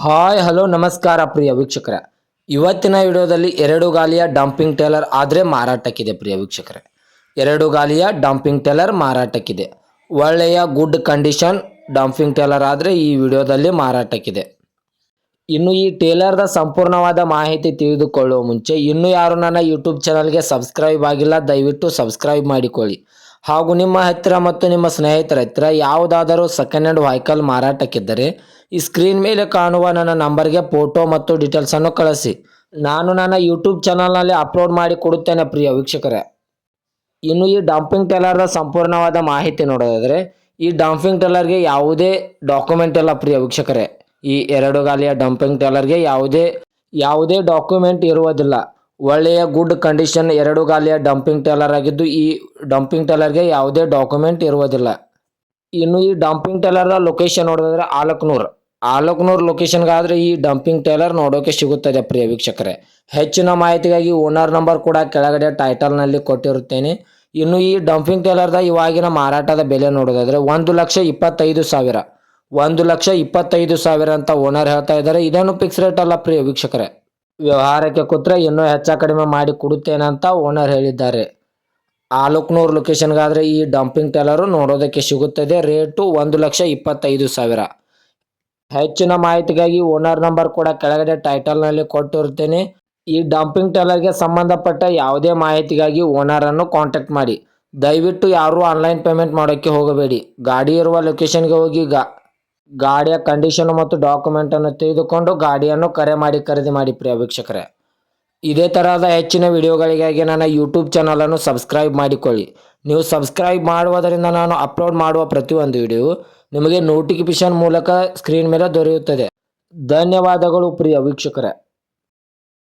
Hi hello ನಮಸ್ಕಾರ ಪ್ರಿಯ ವೀಕ್ಷಕರೇ. ಇವತ್ತಿನ ವಿಡಿಯೋದಲ್ಲಿ ಎರಡು ಗಾಲಿಯ ಡಂಪಿಂಗ್ ಟೇಲರ್ ಆದರೆ ಮಾರಾಟಕ್ಕಿದೆ ಪ್ರಿಯ ವೀಕ್ಷಕರೇ. ಎರಡು ಗಾಲಿಯ ಡಂಪಿಂಗ್ ಟೇಲರ್ ಮಾರಾಟಕ್ಕಿದೆ. ಒಳ್ಳೆಯ ಗುಡ್ ಕಂಡೀಷನ್ ಡಂಪಿಂಗ್ ಟೇಲರ್ ಆದರೆ ಈ ವಿಡಿಯೋದಲ್ಲಿ ಮಾರಾಟಕ್ಕಿದೆ. ಇನ್ನು ಈ ಟೇಲರ್ದ ಸಂಪೂರ್ಣವಾದ ಮಾಹಿತಿ ತಿಳಿದುಕೊಳ್ಳುವ ಮುಂಚೆ ಇನ್ನೂ ಯಾರು ನನ್ನ ಯೂಟ್ಯೂಬ್ ಚಾನಲ್ಗೆ ಸಬ್ಸ್ಕ್ರೈಬ್ ಆಗಿಲ್ಲ, ದಯವಿಟ್ಟು ಸಬ್ಸ್ಕ್ರೈಬ್ ಮಾಡಿಕೊಳ್ಳಿ. ಹಾಗೂ ನಿಮ್ಮ ಹತ್ತಿರ ಮತ್ತು ನಿಮ್ಮ ಸ್ನೇಹಿತರ ಹತ್ತಿರ ಯಾವುದಾದರೂ ಸೆಕೆಂಡ್ ಹ್ಯಾಂಡ್ ವೆಹಿಕಲ್ ಮಾರಾಟಕ್ಕಿದ್ದರೆ ಈ ಸ್ಕ್ರೀನ್ ಮೇಲೆ ಕಾಣುವ ನನ್ನ ನಂಬರ್ಗೆ ಫೋಟೋ ಮತ್ತು ಡೀಟೇಲ್ಸನ್ನು ಕಳಿಸಿ. ನಾನು ನನ್ನ ಯೂಟ್ಯೂಬ್ ಚಾನಲ್ನಲ್ಲಿ ಅಪ್ಲೋಡ್ ಮಾಡಿ ಕೊಡುತ್ತೇನೆ ಪ್ರಿಯ ವೀಕ್ಷಕರೇ. ಇನ್ನು ಈ ಡಂಪಿಂಗ್ ಟೇಲರ್ದ ಸಂಪೂರ್ಣವಾದ ಮಾಹಿತಿ ನೋಡೋದಾದರೆ ಈ ಡಂಪಿಂಗ್ ಟೇಲರ್ಗೆ ಯಾವುದೇ ಡಾಕ್ಯುಮೆಂಟ್ ಇಲ್ಲ ಪ್ರಿಯ ವೀಕ್ಷಕರೇ. ಈ ಎರಡು ಗಾಲಿಯ ಡಂಪಿಂಗ್ ಟೇಲರ್ಗೆ ಯಾವುದೇ ಡಾಕ್ಯುಮೆಂಟ್ ಇರುವುದಿಲ್ಲ. ಒಳ್ಳೆಯ ಗುಡ್ ಕಂಡೀಷನ್ ಎರಡು ಗಾಲಿಯ ಡಂಪಿಂಗ್ ಟೇಲರ್ ಆಗಿದ್ದು ಈ ಡಂಪಿಂಗ್ ಟೇಲರ್ಗೆ ಯಾವುದೇ ಡಾಕ್ಯುಮೆಂಟ್ ಇರುವುದಿಲ್ಲ. ಇನ್ನು ಈ ಡಂಪಿಂಗ್ ಟೇಲರ್ದ ಲೊಕೇಶನ್ ನೋಡೋದಾದ್ರೆ ಆಲಕ್ನೂರ್ ಲೊಕೇಶನ್ಗಾದರೆ ಈ ಡಂಪಿಂಗ್ ಟೇಲರ್ ನೋಡೋಕೆ ಸಿಗುತ್ತದೆ ಪ್ರಿಯ ವೀಕ್ಷಕರೇ. ಹೆಚ್ಚಿನ ಮಾಹಿತಿಗಾಗಿ ಓನರ್ ನಂಬರ್ ಕೂಡ ಕೆಳಗಡೆ ಟೈಟಲ್ನಲ್ಲಿ ಕೊಟ್ಟಿರುತ್ತೇನೆ. ಇನ್ನು ಈ ಡಂಪಿಂಗ್ ಟೇಲರ್ದ ಇವಾಗಿನ ಮಾರಾಟದ ಬೆಲೆ ನೋಡೋದಾದ್ರೆ 1,25,000 1,25,000 ಅಂತ ಓನರ್ ಹೇಳ್ತಾ ಇದ್ದಾರೆ. ಇದೇನು ಫಿಕ್ಸ್ ರೇಟ್ ಅಲ್ಲ ಪ್ರಿಯ ವೀಕ್ಷಕರೇ. ವ್ಯವಹಾರಕ್ಕೆ ಕೂತ್ರೆ ಇನ್ನೂ ಹೆಚ್ಚ ಕಡಿಮೆ ಮಾಡಿ ಕೊಡುತ್ತೇನೆ ಅಂತ ಓನರ್ ಹೇಳಿದ್ದಾರೆ. ಆಲಕ್ನೂರ್ ಲೊಕೇಶನ್ಗಾದರೆ ಈ ಡಂಪಿಂಗ್ ಟೇಲರು ನೋಡೋದಕ್ಕೆ ಸಿಗುತ್ತದೆ. ರೇಟು 1,25,000. ಹೆಚ್ಚಿನ ಮಾಹಿತಿಗಾಗಿ ಓನರ್ ನಂಬರ್ ಕೂಡ ಕೆಳಗಡೆ ಟೈಟಲ್ನಲ್ಲಿ ಕೊಟ್ಟಿರುತ್ತೇನೆ. ಈ ಡಂಪಿಂಗ್ ಟೇಲರ್ಗೆ ಸಂಬಂಧಪಟ್ಟ ಯಾವುದೇ ಮಾಹಿತಿಗಾಗಿ ಓನರನ್ನು ಕಾಂಟ್ಯಾಕ್ಟ್ ಮಾಡಿ. ದಯವಿಟ್ಟು ಯಾರೂ ಆನ್ಲೈನ್ ಪೇಮೆಂಟ್ ಮಾಡೋಕ್ಕೆ ಹೋಗಬೇಡಿ. ಗಾಡಿ ಇರುವ ಲೊಕೇಶನ್ಗೆ ಹೋಗಿ ಗಾಡಿಯ ಕಂಡೀಷನ್ ಮತ್ತು ಡಾಕ್ಯುಮೆಂಟನ್ನು ತೆಗೆದುಕೊಂಡು ಗಾಡಿಯನ್ನು ಕರೆ ಮಾಡಿ ಖರೀದಿ ಮಾಡಿ ಪ್ರಿಯ ವೀಕ್ಷಕರೇ. ಇದೇ ತರಹದ ಹೆಚ್ಚಿನ ವಿಡಿಯೋಗಳಿಗಾಗಿ ನನ್ನ ಯೂಟ್ಯೂಬ್ ಚಾನಲನ್ನು ಸಬ್ಸ್ಕ್ರೈಬ್ ಮಾಡಿಕೊಳ್ಳಿ. ನೀವು ಸಬ್ಸ್ಕ್ರೈಬ್ ಮಾಡುವುದರಿಂದ ನಾನು ಅಪ್ಲೋಡ್ ಮಾಡುವ ಪ್ರತಿಯೊಂದು ವಿಡಿಯೋ ನಿಮಗೆ ನೋಟಿಫಿಕೇಶನ್ ಮೂಲಕ ಸ್ಕ್ರೀನ್ ಮೇಲೆ ದೊರೆಯುತ್ತದೆ. ಧನ್ಯವಾದಗಳು ಪ್ರಿಯ ವೀಕ್ಷಕರೇ.